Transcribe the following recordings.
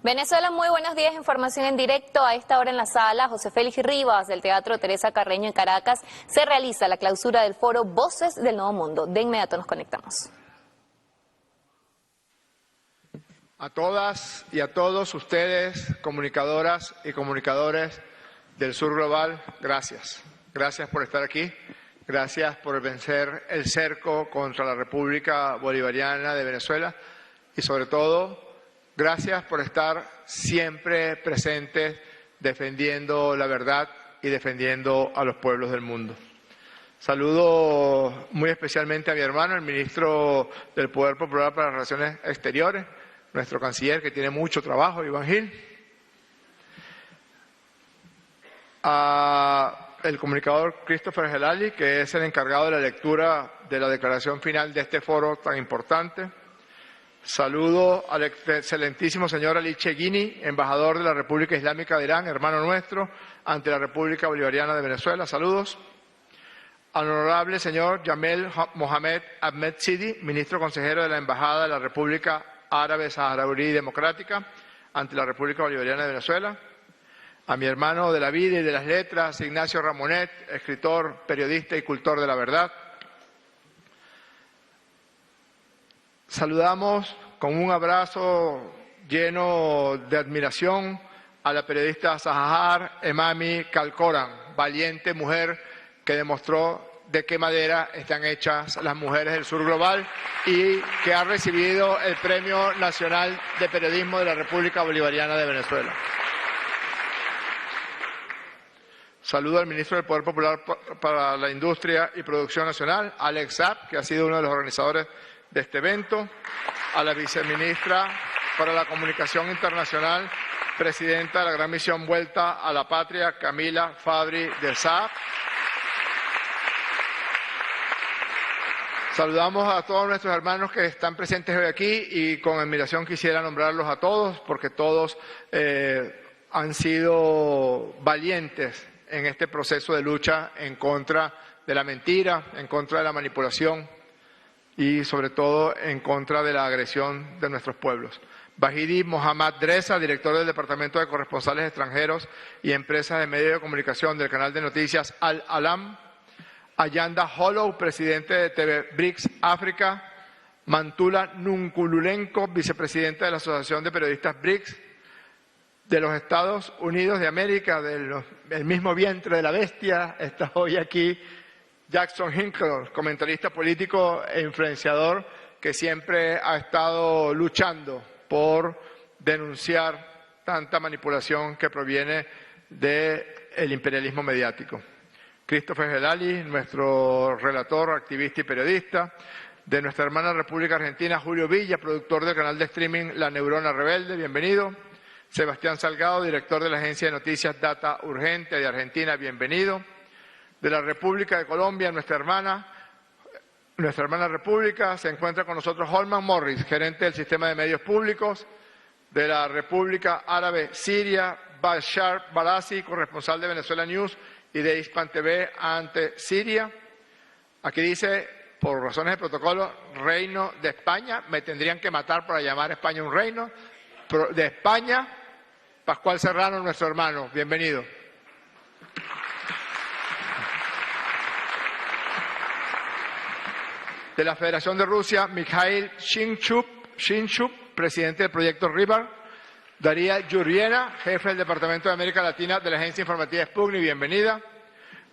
Venezuela, muy buenos días. Información en directo a esta hora en la sala José Félix Rivas del Teatro Teresa Carreño en Caracas. Se realiza la clausura del foro Voces del Nuevo Mundo. De inmediato nos conectamos. A todas y a todos ustedes, comunicadoras y comunicadores del Sur Global, gracias. Gracias por estar aquí. Gracias por vencer el cerco contra la República Bolivariana de Venezuela y sobre todo, gracias por estar siempre presentes defendiendo la verdad y defendiendo a los pueblos del mundo. Saludo muy especialmente a mi hermano, el ministro del Poder Popular para las Relaciones Exteriores, nuestro canciller que tiene mucho trabajo, Iván Gil. A el comunicador Christopher Gelali, que es el encargado de la lectura de la declaración final de este foro tan importante. Saludo al excelentísimo señor Ali Cheghini, embajador de la República Islámica de Irán, hermano nuestro, ante la República Bolivariana de Venezuela. Saludos. Al honorable señor Yamel Mohamed Ahmed Sidi, ministro consejero de la Embajada de la República Árabe Saharaui Democrática, ante la República Bolivariana de Venezuela. A mi hermano de la vida y de las letras, Ignacio Ramonet, escritor, periodista y cultor de la verdad. Saludamos con un abrazo lleno de admiración a la periodista Sahar Emami Calcoran, valiente mujer que demostró de qué madera están hechas las mujeres del Sur Global y que ha recibido el Premio Nacional de Periodismo de la República Bolivariana de Venezuela. Saludo al ministro del Poder Popular para la Industria y Producción Nacional, Alex Saab, que ha sido uno de los organizadores de este evento, a la viceministra para la Comunicación Internacional, presidenta de la Gran Misión Vuelta a la Patria, Camila Fabri de Saab. Saludamos a todos nuestros hermanos que están presentes hoy aquí y con admiración quisiera nombrarlos a todos porque todos han sido valientes en este proceso de lucha en contra de la mentira, en contra de la manipulación y sobre todo en contra de la agresión de nuestros pueblos. Bahidi Mohammad Dresa, director del Departamento de Corresponsales Extranjeros y Empresas de Medios de Comunicación del canal de noticias Al Alam. Ayanda Hollow, presidente de TV BRICS África. Mantula Nunkululenko, vicepresidenta de la Asociación de Periodistas BRICS de los Estados Unidos de América, del mismo vientre de la bestia. Está hoy aquí Jackson Hinkle, comentarista político e influenciador que siempre ha estado luchando por denunciar tanta manipulación que proviene del imperialismo mediático. Christopher Gelali, nuestro relator, activista y periodista. De nuestra hermana República Argentina, Julio Villa, productor del canal de streaming La Neurona Rebelde, bienvenido. Sebastián Salgado, director de la agencia de noticias Data Urgente de Argentina, bienvenido. De la República de Colombia, nuestra hermana República, se encuentra con nosotros Holman Morris, gerente del Sistema de Medios Públicos. De la República Árabe Siria, Bashar Barasi, corresponsal de Venezuela News y de Hispan TV ante Siria. Aquí dice, por razones de protocolo, Reino de España. Me tendrían que matar para llamar a España un reino. De España, Pascual Serrano, nuestro hermano. Bienvenido. De la Federación de Rusia, Mikhail Shinchuk, presidente del proyecto RIVAR. Daría Yuriena, jefe del Departamento de América Latina de la agencia informativa Sputnik, bienvenida.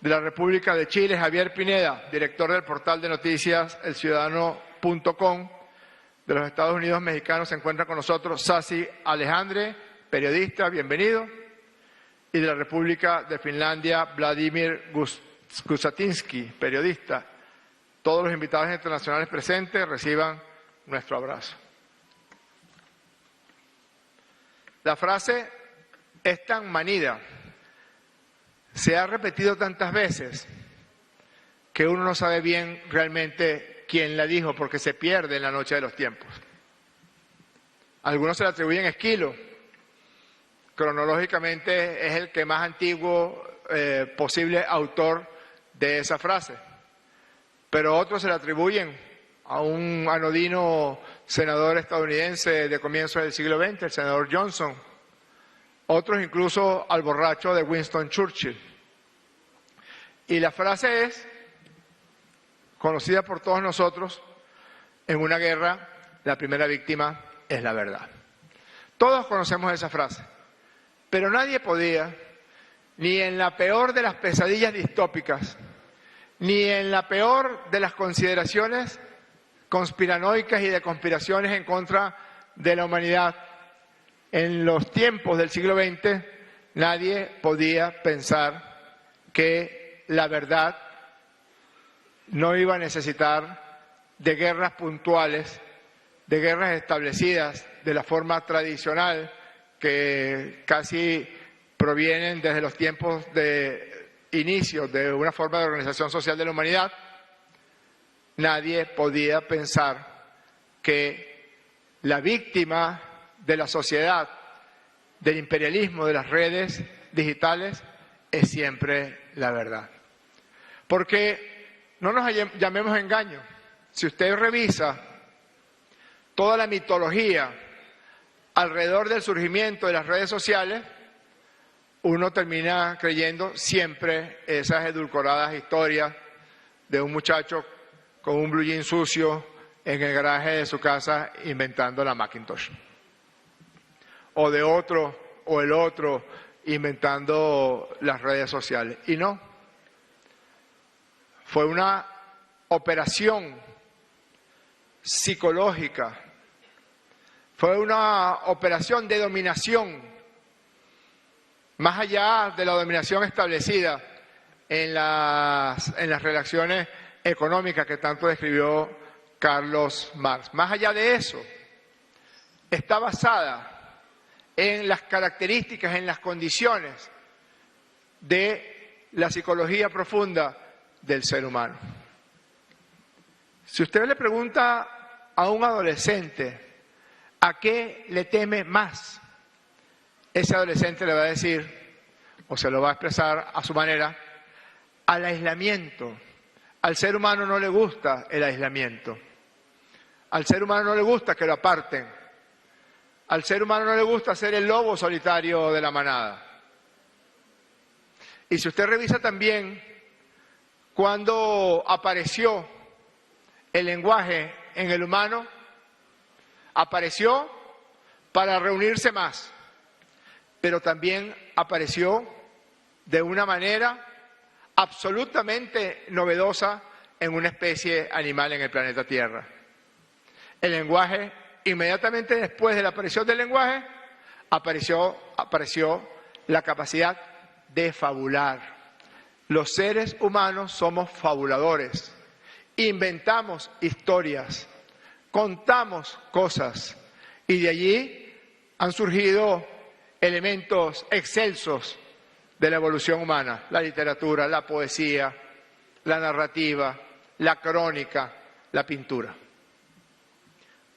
De la República de Chile, Javier Pineda, director del portal de noticias elciudadano.com. De los Estados Unidos mexicanos se encuentra con nosotros Sasi Alejandre, periodista, bienvenido. Y de la República de Finlandia, Vladimir Gusatinsky, periodista. Todos los invitados internacionales presentes reciban nuestro abrazo. La frase es tan manida, se ha repetido tantas veces que uno no sabe bien realmente quién la dijo porque se pierde en la noche de los tiempos. Algunos se la atribuyen a Esquilo, cronológicamente es el que más antiguo posible autor de esa frase, pero otros se la atribuyen a un anodino senador estadounidense de comienzos del siglo XX, el senador Johnson, otros incluso al borracho de Winston Churchill. Y la frase es conocida por todos nosotros: en una guerra la primera víctima es la verdad. Todos conocemos esa frase, pero nadie podía, ni en la peor de las pesadillas distópicas, ni en la peor de las consideraciones conspiranoicas y de conspiraciones en contra de la humanidad, en los tiempos del siglo XX, nadie podía pensar que la verdad no iba a necesitar de guerras puntuales, de guerras establecidas de la forma tradicional que casi provienen desde los tiempos de inicio de una forma de organización social de la humanidad. Nadie podía pensar que la víctima de la sociedad, del imperialismo, de las redes digitales, es siempre la verdad. Porque no nos llamemos engaño. Si usted revisa toda la mitología alrededor del surgimiento de las redes sociales, uno termina creyendo siempre esas edulcoradas historias de un muchacho con un blue jean sucio en el garaje de su casa inventando la Macintosh. O de otro, o el otro, inventando las redes sociales. Y no. Fue una operación psicológica. Fue una operación de dominación, más allá de la dominación establecida en las relaciones económicas que tanto describió Carlos Marx. Más allá de eso, está basada en las características, en las condiciones de la psicología profunda del ser humano. Si usted le pregunta a un adolescente ¿a qué le teme más?, ese adolescente le va a decir, o se lo va a expresar a su manera, al aislamiento. Al ser humano no le gusta el aislamiento. Al ser humano no le gusta que lo aparten. Al ser humano no le gusta ser el lobo solitario de la manada. Y si usted revisa también cuando apareció el lenguaje en el humano, apareció para reunirse más, pero también apareció de una manera absolutamente novedosa en una especie animal en el planeta Tierra. El lenguaje, inmediatamente después de la aparición del lenguaje, apareció la capacidad de fabular. Los seres humanos somos fabuladores, inventamos historias, contamos cosas, y de allí han surgido elementos excelsos de la evolución humana: la literatura, la poesía, la narrativa, la crónica, la pintura.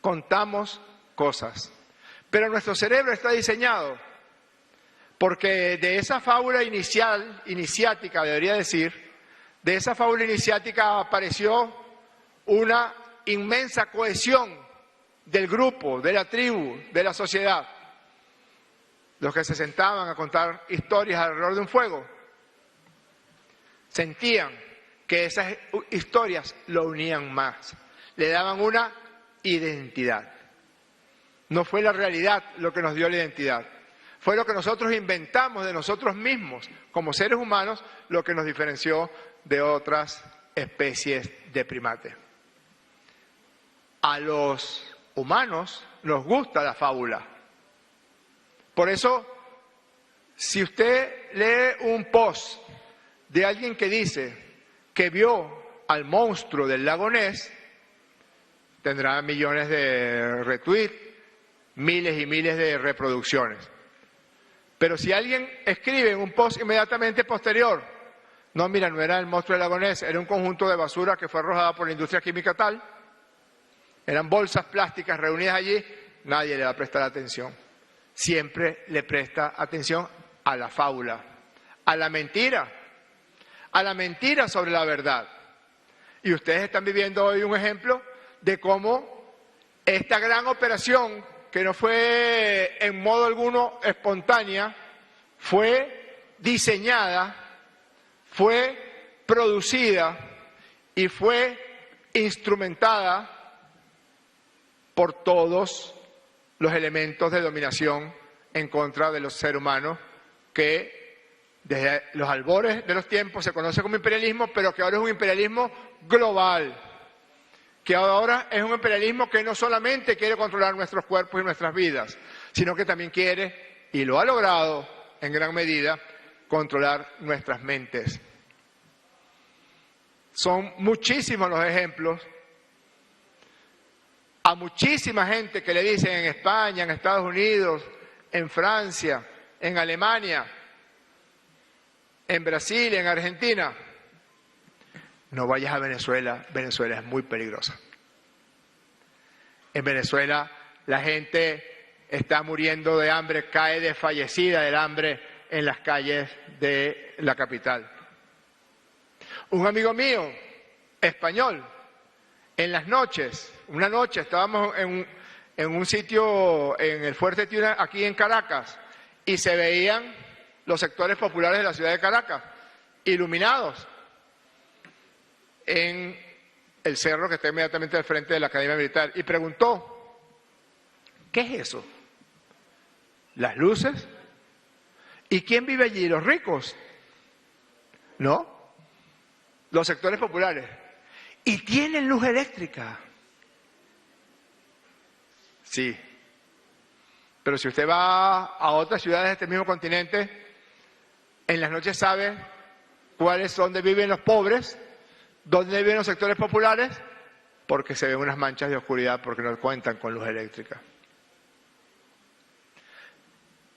Contamos cosas, pero nuestro cerebro está diseñado porque de esa fábula iniciática, debería decir, de esa fábula iniciática apareció una inmensa cohesión del grupo, de la tribu, de la sociedad. Los que se sentaban a contar historias alrededor de un fuego sentían que esas historias lo unían más, le daban una identidad. No fue la realidad lo que nos dio la identidad, fue lo que nosotros inventamos de nosotros mismos como seres humanos, lo que nos diferenció de otras especies de primates. A los humanos nos gusta la fábula. Por eso, si usted lee un post de alguien que dice que vio al monstruo del lago Ness, tendrá millones de retweets, miles y miles de reproducciones. Pero si alguien escribe en un post inmediatamente posterior, no, mira, no era el monstruo del lago Ness, era un conjunto de basura que fue arrojada por la industria química tal, eran bolsas plásticas reunidas allí, nadie le va a prestar atención. Siempre le presta atención a la fábula, a la mentira sobre la verdad. Y ustedes están viviendo hoy un ejemplo de cómo esta gran operación, que no fue en modo alguno espontánea, fue diseñada, fue producida y fue instrumentada por todos los elementos de dominación en contra de los seres humanos que desde los albores de los tiempos se conoce como imperialismo, pero que ahora es un imperialismo global, que ahora es un imperialismo que no solamente quiere controlar nuestros cuerpos y nuestras vidas, sino que también quiere, y lo ha logrado en gran medida, controlar nuestras mentes. Son muchísimos los ejemplos a muchísima gente que le dicen en España, en Estados Unidos, en Francia, en Alemania, en Brasil, en Argentina: no vayas a Venezuela, Venezuela es muy peligrosa. En Venezuela la gente está muriendo de hambre, cae desfallecida del hambre en las calles de la capital. Un amigo mío, español, en las noches, una noche estábamos en un sitio en el Fuerte Tiuna, aquí en Caracas, y se veían los sectores populares de la ciudad de Caracas, iluminados en el cerro que está inmediatamente al frente de la Academia Militar, y preguntó: ¿qué es eso? ¿Las luces? ¿Y quién vive allí? ¿Los ricos? No, los sectores populares. ¿Y tienen luz eléctrica? Sí. Pero si usted va a otras ciudades de este mismo continente, en las noches sabe dónde viven los pobres, dónde viven los sectores populares, porque se ven unas manchas de oscuridad porque no cuentan con luz eléctrica.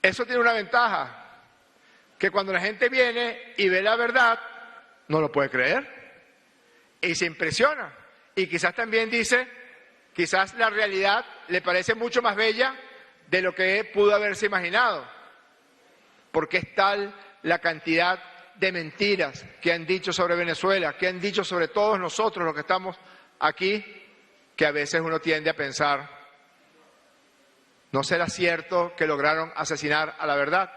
Eso tiene una ventaja, que cuando la gente viene y ve la verdad, no lo puede creer y se impresiona, y quizás también dice, quizás la realidad le parece mucho más bella de lo que pudo haberse imaginado, porque es tal la cantidad de mentiras que han dicho sobre Venezuela, que han dicho sobre todos nosotros los que estamos aquí, que a veces uno tiende a pensar: ¿no será cierto que lograron asesinar a la verdad?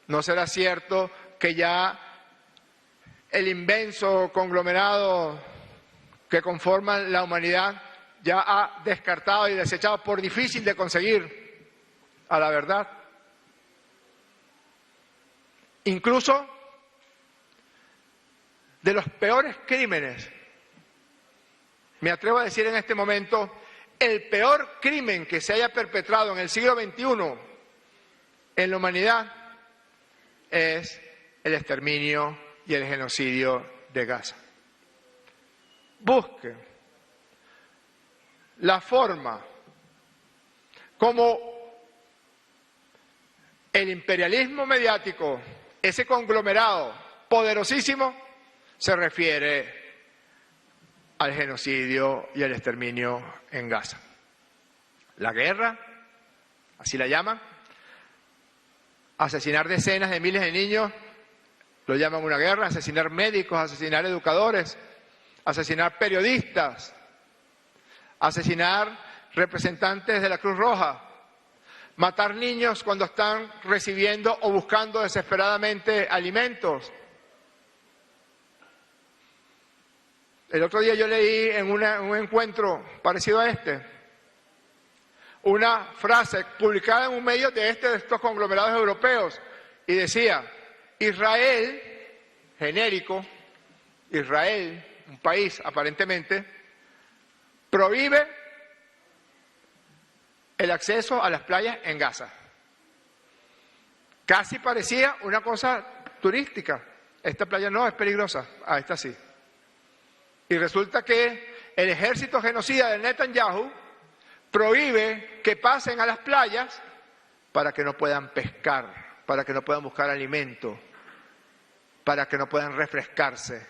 ¿No será cierto que ya el inmenso conglomerado que conforman la humanidad ya ha descartado y desechado por difícil de conseguir a la verdad? Incluso de los peores crímenes, me atrevo a decir en este momento, el peor crimen que se haya perpetrado en el siglo XXI en la humanidad es el exterminio y el genocidio de Gaza. Busque la forma como el imperialismo mediático, ese conglomerado poderosísimo, se refiere al genocidio y al exterminio en Gaza. La guerra, así la llaman, asesinar decenas de miles de niños, lo llaman una guerra, asesinar médicos, asesinar educadores, asesinar periodistas, asesinar representantes de la Cruz Roja, matar niños cuando están recibiendo o buscando desesperadamente alimentos. El otro día yo leí en un encuentro parecido a este, una frase publicada en un medio de estos conglomerados europeos, y decía: Israel, genérico, Israel, un país aparentemente, prohíbe el acceso a las playas en Gaza. Casi parecía una cosa turística. Esta playa no es peligrosa, esta sí. Y resulta que el ejército genocida de Netanyahu prohíbe que pasen a las playas para que no puedan pescar, para que no puedan buscar alimento, para que no puedan refrescarse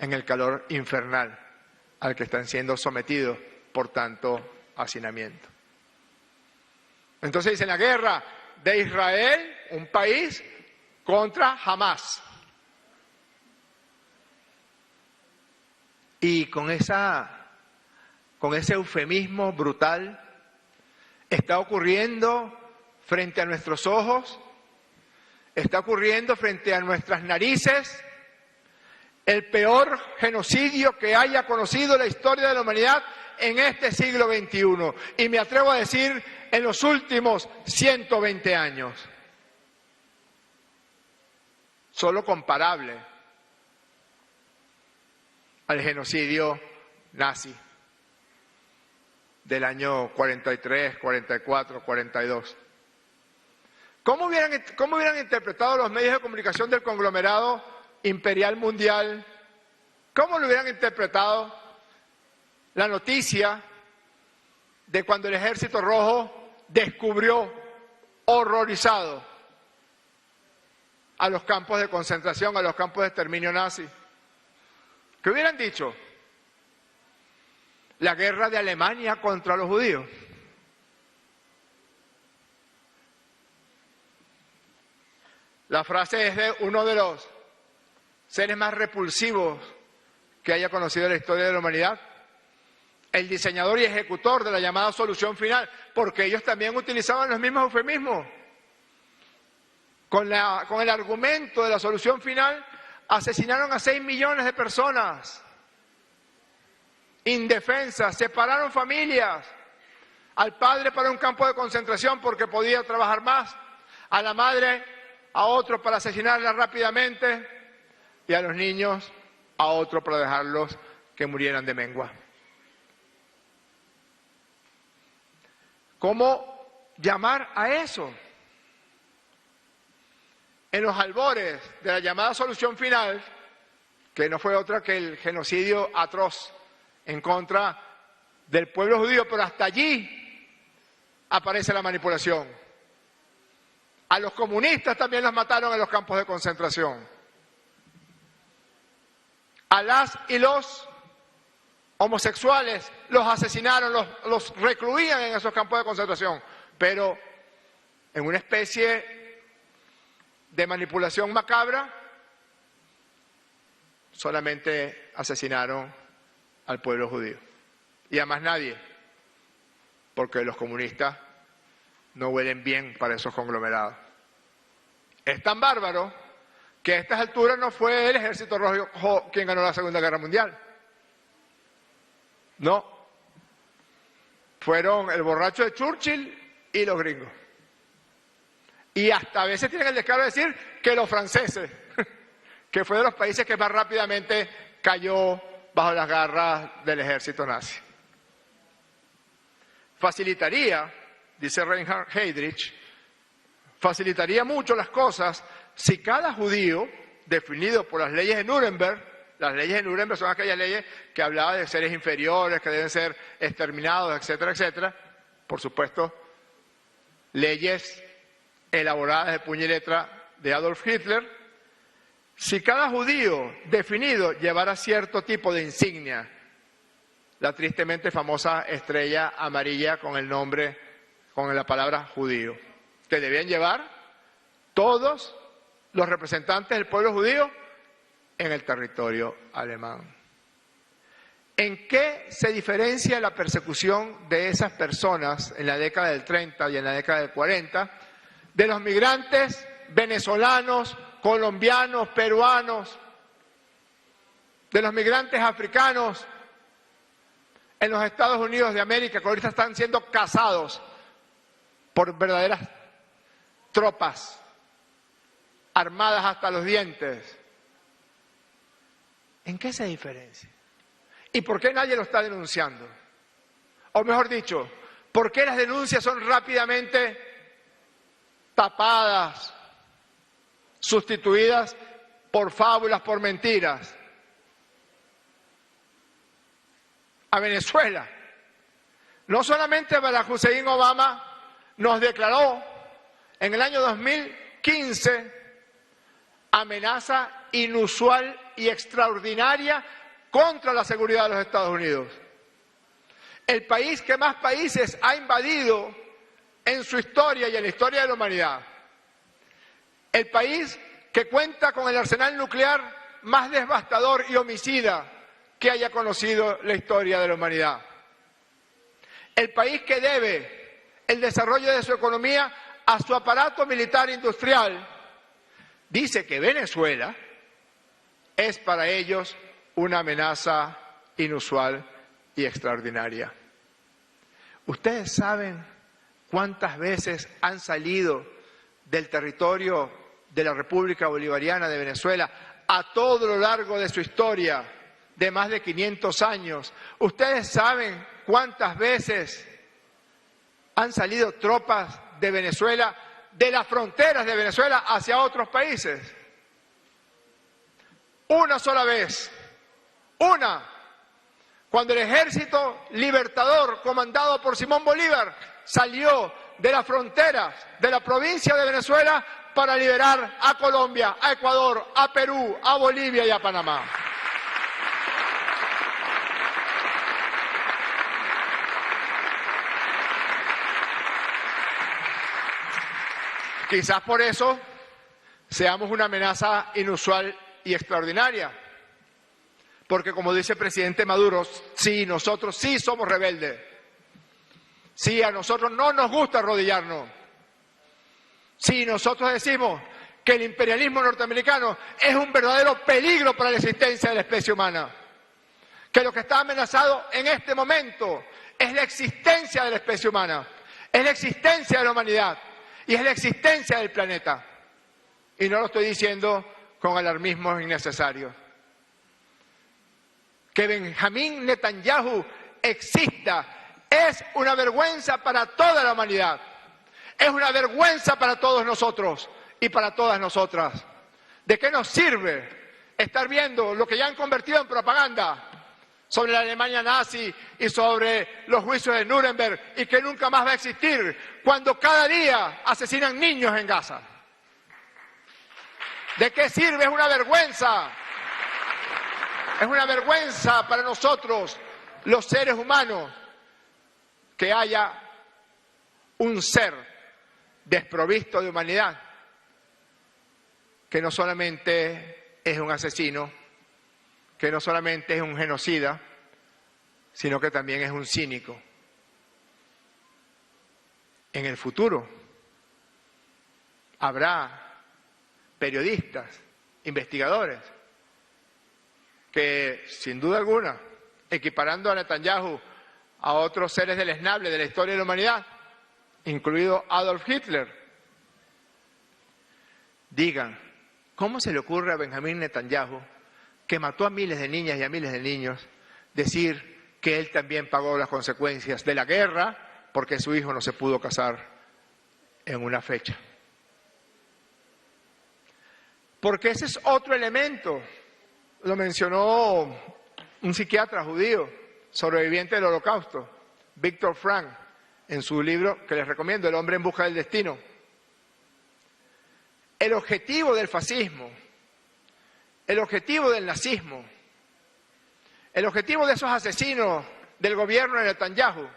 en el calor infernal al que están siendo sometidos por tanto hacinamiento. Entonces dicen: la guerra de Israel, un país, contra Hamás. Y con esa con ese eufemismo brutal, está ocurriendo frente a nuestros ojos, está ocurriendo frente a nuestras narices, el peor genocidio que haya conocido la historia de la humanidad en este siglo XXI. Y me atrevo a decir, en los últimos 120 años. Solo comparable al genocidio nazi del año 43, 44, 42. ¿Cómo hubieran interpretado los medios de comunicación del conglomerado imperial mundial? ¿Cómo lo hubieran interpretado la noticia de cuando el Ejército Rojo descubrió, horrorizado, a los campos de concentración, a los campos de exterminio nazi? ¿Qué hubieran dicho? La guerra de Alemania contra los judíos. La frase es de uno de los seres más repulsivos que haya conocido la historia de la humanidad, el diseñador y ejecutor de la llamada solución final, porque ellos también utilizaban los mismos eufemismos. Con el argumento de la solución final, asesinaron a 6 millones de personas indefensas, separaron familias, al padre para un campo de concentración porque podía trabajar más, a la madre a otro para asesinarla rápidamente y a los niños a otro para dejarlos que murieran de mengua. ¿Cómo llamar a eso? En los albores de la llamada solución final, que no fue otra que el genocidio atroz en contra del pueblo judío, pero hasta allí aparece la manipulación. A los comunistas también los mataron en los campos de concentración. A las y los homosexuales los asesinaron, los recluían en esos campos de concentración, pero en una especie de manipulación macabra, solamente asesinaron al pueblo judío y a más nadie, porque los comunistas no huelen bien para esos conglomerados. Es tan bárbaro que a estas alturas no fue el Ejército Rojo quien ganó la Segunda Guerra Mundial. No. Fueron el borracho de Churchill y los gringos. Y hasta a veces tienen el descaro de decir que los franceses, que fue de los países que más rápidamente cayó bajo las garras del ejército nazi. Facilitaría, dice Reinhard Heydrich, facilitaría mucho las cosas si cada judío, definido por las leyes de Nuremberg, las leyes de Nuremberg son aquellas leyes que hablaban de seres inferiores, que deben ser exterminados, etcétera, etcétera, por supuesto, leyes elaboradas de puño y letra de Adolf Hitler. Si cada judío definido llevara cierto tipo de insignia, la tristemente famosa estrella amarilla con el nombre, con la palabra judío, que debían llevar todos los representantes del pueblo judío en el territorio alemán. ¿En qué se diferencia la persecución de esas personas en la década del 30 y en la década del 40 de los migrantes venezolanos, colombianos, peruanos, de los migrantes africanos en los Estados Unidos de América, que ahorita están siendo cazados por verdaderas tropas armadas hasta los dientes? ¿En qué se diferencia? ¿Y por qué nadie lo está denunciando? O mejor dicho, ¿por qué las denuncias son rápidamente tapadas, sustituidas por fábulas, por mentiras? A Venezuela, no solamente Barack Hussein Obama nos declaró en el año 2015 amenaza inusual y extraordinaria contra la seguridad de los Estados Unidos. El país que más países ha invadido en su historia y en la historia de la humanidad. El país que cuenta con el arsenal nuclear más devastador y homicida que haya conocido la historia de la humanidad. el país que debe el desarrollo de su economía a su aparato militar industrial, dice que Venezuela es para ellos una amenaza inusual y extraordinaria. ¿Ustedes saben cuántas veces han salido del territorio de la República Bolivariana de Venezuela a todo lo largo de su historia de más de 500 años? ¿Ustedes saben cuántas veces han salido tropas de Venezuela, de las fronteras de Venezuela hacia otros países? Una sola vez, cuando el ejército libertador comandado por Simón Bolívar salió de las fronteras de la provincia de Venezuela para liberar a Colombia, a Ecuador, a Perú, a Bolivia y a Panamá. Quizás por eso seamos una amenaza inusual y extraordinaria. Porque como dice el presidente Maduro, sí, nosotros sí somos rebeldes. Sí, a nosotros no nos gusta arrodillarnos. Sí, nosotros decimos que el imperialismo norteamericano es un verdadero peligro para la existencia de la especie humana. Que lo que está amenazado en este momento es la existencia de la especie humana, es la existencia de la humanidad y es la existencia del planeta. Y no lo estoy diciendo con alarmismos innecesarios. Que Benjamín Netanyahu exista es una vergüenza para toda la humanidad. Es una vergüenza para todos nosotros y para todas nosotras. ¿De qué nos sirve estar viendo lo que ya han convertido en propaganda sobre la Alemania nazi y sobre los juicios de Nuremberg y que nunca más va a existir cuando cada día asesinan niños en Gaza? ¿De qué sirve? Es una vergüenza. Es una vergüenza para nosotros, los seres humanos, que haya un ser desprovisto de humanidad, que no solamente es un asesino, que no solamente es un genocida, sino que también es un cínico. En el futuro habrá periodistas, investigadores, que sin duda alguna, equiparando a Netanyahu a otros seres deleznables de la historia de la humanidad, incluido Adolf Hitler, digan, ¿cómo se le ocurre a Benjamín Netanyahu, que mató a miles de niñas y a miles de niños, decir que él también pagó las consecuencias de la guerra porque su hijo no se pudo casar en una fecha? Porque ese es otro elemento. Lo mencionó un psiquiatra judío, sobreviviente del Holocausto, Viktor Frankl, en su libro que les recomiendo, El hombre en busca del destino. El objetivo del fascismo, el objetivo del nazismo, el objetivo de esos asesinos del gobierno de Netanyahu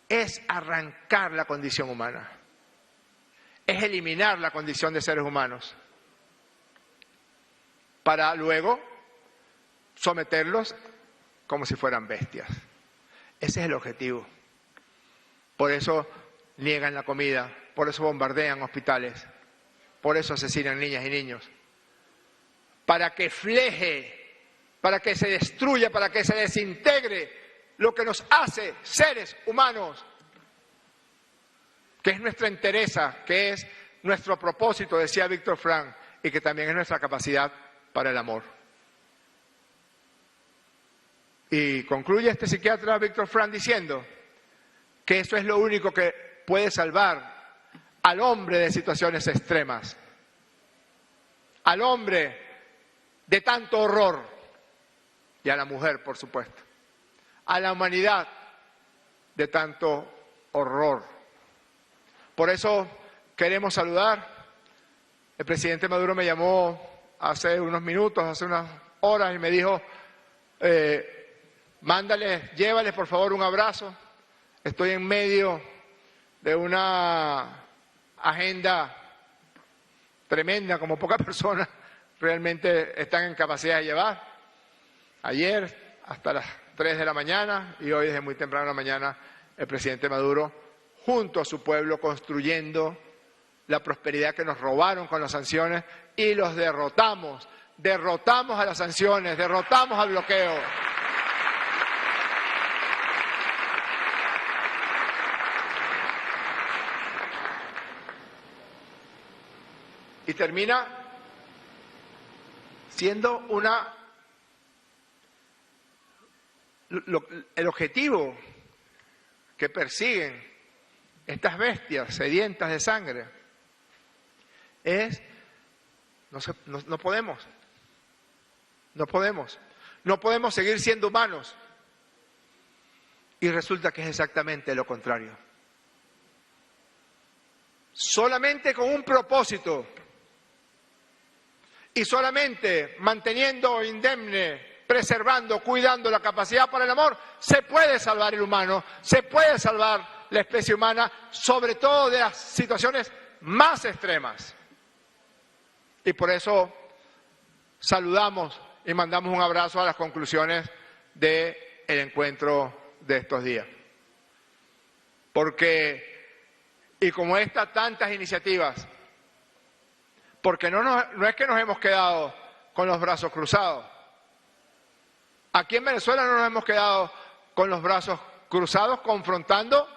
es arrancar la condición humana, es eliminar la condición de seres humanos, para luego someterlos como si fueran bestias. Ese es el objetivo. Por eso niegan la comida, por eso bombardean hospitales, por eso asesinan niñas y niños. Para que fleje, para que se destruya, para que se desintegre lo que nos hace seres humanos, que es nuestra entereza, que es nuestro propósito, decía Viktor Frankl, y que también es nuestra capacidad para el amor. Y concluye este psiquiatra Viktor Frankl diciendo que eso es lo único que puede salvar al hombre de situaciones extremas, al hombre de tanto horror y a la mujer, por supuesto, a la humanidad de tanto horror. Por eso queremos saludar. El presidente Maduro me llamó hace unos minutos, hace unas horas, y me dijo, llévales por favor un abrazo. Estoy en medio de una agenda tremenda, como pocas personas realmente están en capacidad de llevar. Ayer, hasta las 3 de la mañana y hoy desde muy temprano en la mañana el presidente Maduro, junto a su pueblo, construyendo la prosperidad que nos robaron con las sanciones y los derrotamos. Derrotamos a las sanciones, derrotamos al bloqueo. Y termina siendo el objetivo que persiguen estas bestias sedientas de sangre es, no podemos seguir siendo humanos. Y resulta que es exactamente lo contrario. Solamente con un propósito y solamente manteniendo indemne, preservando, cuidando la capacidad para el amor, se puede salvar el humano, se puede salvar la especie humana, sobre todo de las situaciones más extremas. Y por eso saludamos y mandamos un abrazo a las conclusiones del encuentro de estos días. Porque, y como estas tantas iniciativas, porque no es que nos hemos quedado con los brazos cruzados. Aquí en Venezuela no nos hemos quedado con los brazos cruzados confrontando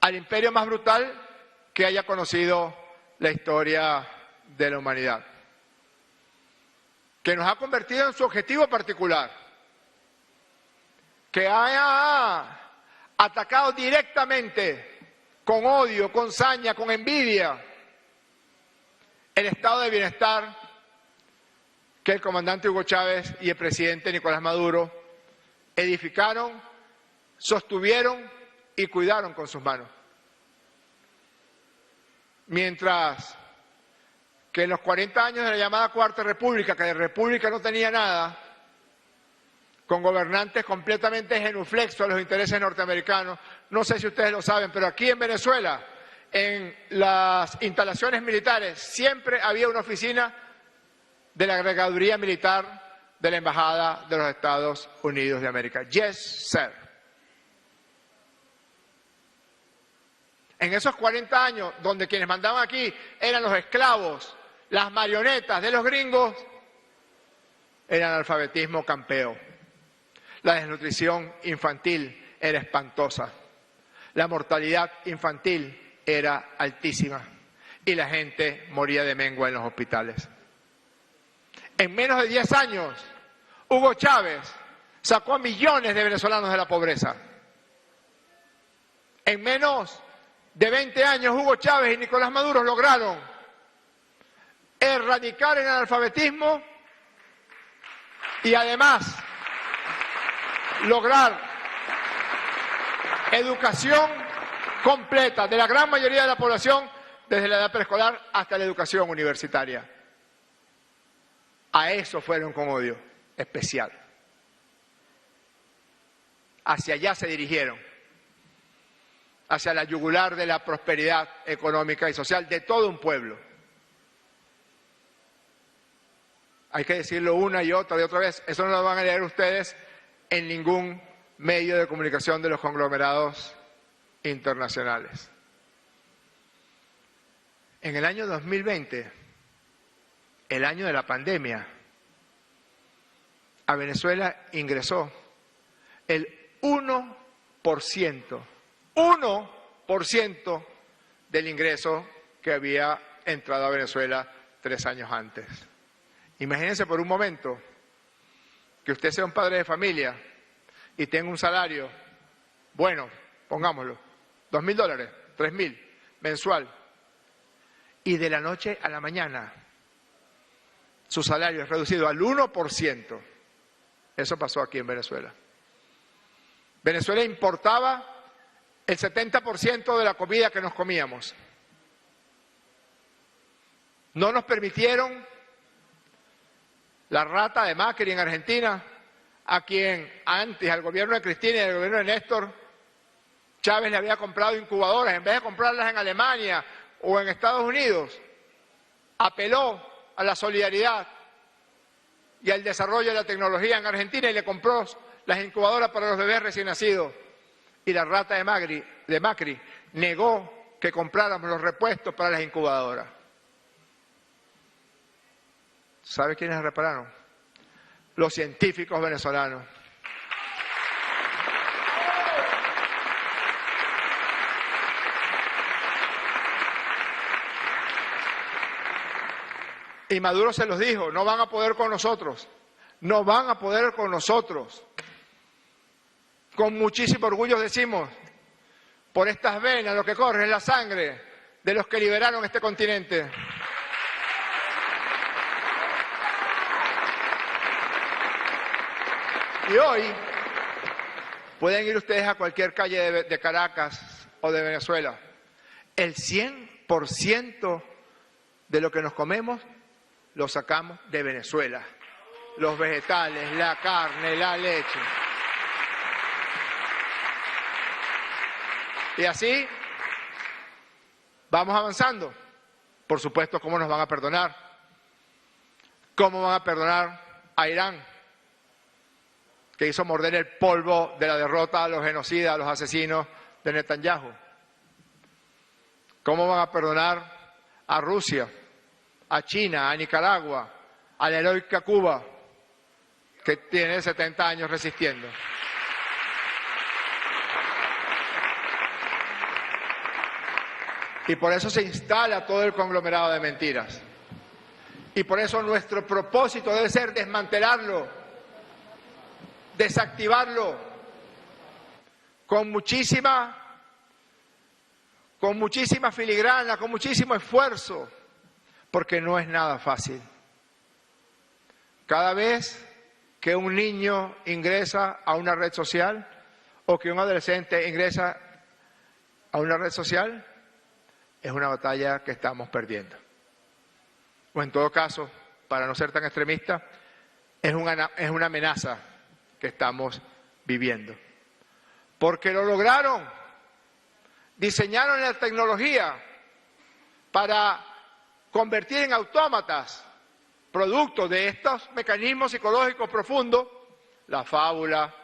al imperio más brutal que haya conocido la historia de la humanidad, que nos ha convertido en su objetivo particular, que haya atacado directamente, con odio, con saña, con envidia, el estado de bienestar que el comandante Hugo Chávez y el presidente Nicolás Maduro edificaron, sostuvieron y cuidaron con sus manos. Mientras que en los 40 años de la llamada Cuarta República, que de república no tenía nada, con gobernantes completamente genuflexos a los intereses norteamericanos, no sé si ustedes lo saben, pero aquí en Venezuela, en las instalaciones militares, siempre había una oficina de la Agregaduría Militar de la Embajada de los Estados Unidos de América. Yes, sir. En esos 40 años, donde quienes mandaban aquí eran los esclavos, las marionetas de los gringos, era analfabetismo campeo. La desnutrición infantil era espantosa. La mortalidad infantil era altísima y la gente moría de mengua en los hospitales. En menos de 10 años, Hugo Chávez sacó a millones de venezolanos de la pobreza. En menos de 20 años, Hugo Chávez y Nicolás Maduro lograron erradicar el analfabetismo y además lograr educación completa de la gran mayoría de la población desde la edad preescolar hasta la educación universitaria. A eso fueron con odio especial. Hacia allá se dirigieron, hacia la yugular de la prosperidad económica y social de todo un pueblo. Hay que decirlo una y otra vez, eso no lo van a leer ustedes en ningún medio de comunicación de los conglomerados internacionales. En el año 2020, el año de la pandemia, a Venezuela ingresó el 1% del ingreso que había entrado a Venezuela 3 años antes. Imagínense por un momento que usted sea un padre de familia y tenga un salario, bueno, pongámoslo, $2.000, $3.000 mensual, y de la noche a la mañana su salario es reducido al 1%. Eso pasó aquí en Venezuela. Venezuela importaba el 70% de la comida que nos comíamos. No nos permitieron la rata de Macri en Argentina, a quien antes, al gobierno de Cristina y al gobierno de Néstor, Chávez le había comprado incubadoras, en vez de comprarlas en Alemania o en Estados Unidos, apeló a la solidaridad y al desarrollo de la tecnología en Argentina y le compró las incubadoras para los bebés recién nacidos, y la rata de Macri negó que compráramos los repuestos para las incubadoras. ¿Sabe quiénes repararon? Los científicos venezolanos. Y Maduro se los dijo, no van a poder con nosotros, no van a poder con nosotros. Con muchísimo orgullo decimos, por estas venas lo que corre es la sangre de los que liberaron este continente. Y hoy pueden ir ustedes a cualquier calle de Caracas o de Venezuela. El 100% de lo que nos comemos lo sacamos de Venezuela. Los vegetales, la carne, la leche. Y así vamos avanzando. Por supuesto, ¿cómo nos van a perdonar? ¿Cómo van a perdonar a Irán, que hizo morder el polvo de la derrota a los genocidas, a los asesinos de Netanyahu? ¿Cómo van a perdonar a Rusia, a China, a Nicaragua, a la heroica Cuba, que tiene 70 años resistiendo? Y por eso se instala todo el conglomerado de mentiras. Y por eso nuestro propósito debe ser desmantelarlo, desactivarlo, con muchísima filigrana, con muchísimo esfuerzo, porque no es nada fácil. Cada vez que un niño ingresa a una red social o que un adolescente ingresa a una red social, es una batalla que estamos perdiendo. O en todo caso, para no ser tan extremista, es una amenaza que estamos viviendo. Porque lo lograron, diseñaron la tecnología para convertir en autómatas producto de estos mecanismos psicológicos profundos, la fábula,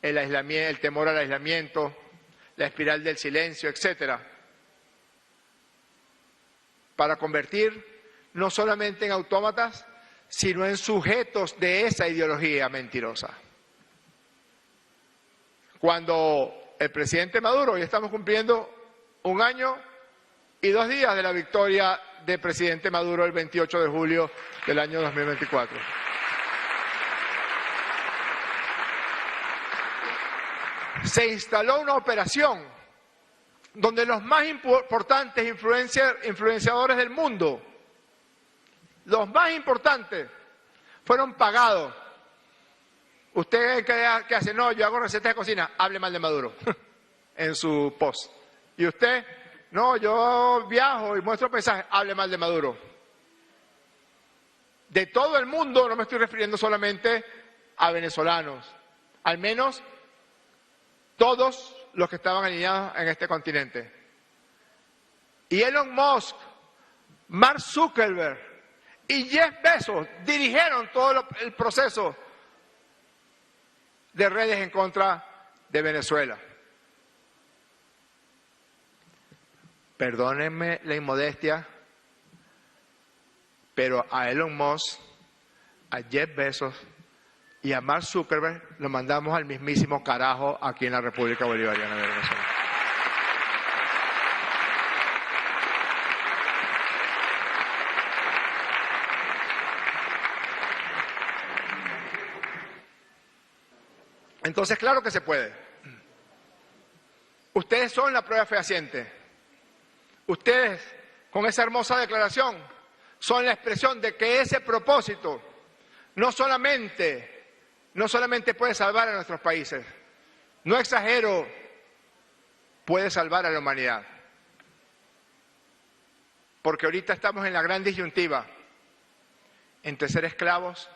el aislamiento, el temor al aislamiento, la espiral del silencio, etcétera, para convertir no solamente en autómatas, sino en sujetos de esa ideología mentirosa. Cuando el presidente Maduro, hoy estamos cumpliendo 1 año y 2 días de la victoria del presidente Maduro el 28 de julio del año 2024. Se instaló una operación donde los más importantes influenciadores del mundo, los más importantes, fueron pagados. ¿Usted qué hace? No, yo hago recetas de cocina. Hable mal de Maduro en su post. ¿Y usted? No, yo viajo y muestro paisajes. Hable mal de Maduro. De todo el mundo, no me estoy refiriendo solamente a venezolanos. Al menos todos los que estaban alineados en este continente. Y Elon Musk, Mark Zuckerberg y Jeff Bezos dirigieron todo el proceso de redes en contra de Venezuela. Perdónenme la inmodestia, pero a Elon Musk, a Jeff Bezos y a Mark Zuckerberg lo mandamos al mismísimo carajo aquí en la República Bolivariana de Venezuela. Entonces, claro que se puede. Ustedes son la prueba fehaciente. Ustedes, con esa hermosa declaración, son la expresión de que ese propósito no solamente puede salvar a nuestros países, no exagero, puede salvar a la humanidad. Porque ahorita estamos en la gran disyuntiva entre ser esclavos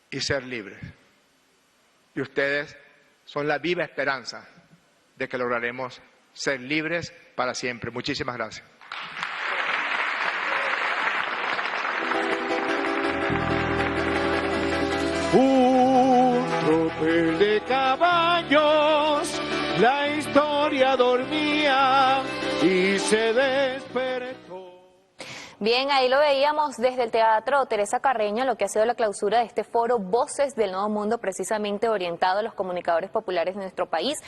y ser libres. Y ustedes son la viva esperanza de que lograremos ser libres para siempre. Muchísimas gracias. Otro el de caballos, la historia dormía y se despertó. Bien, ahí lo veíamos desde el Teatro Teresa Carreño, lo que ha sido la clausura de este foro Voces del Nuevo Mundo, precisamente orientado a los comunicadores populares de nuestro país.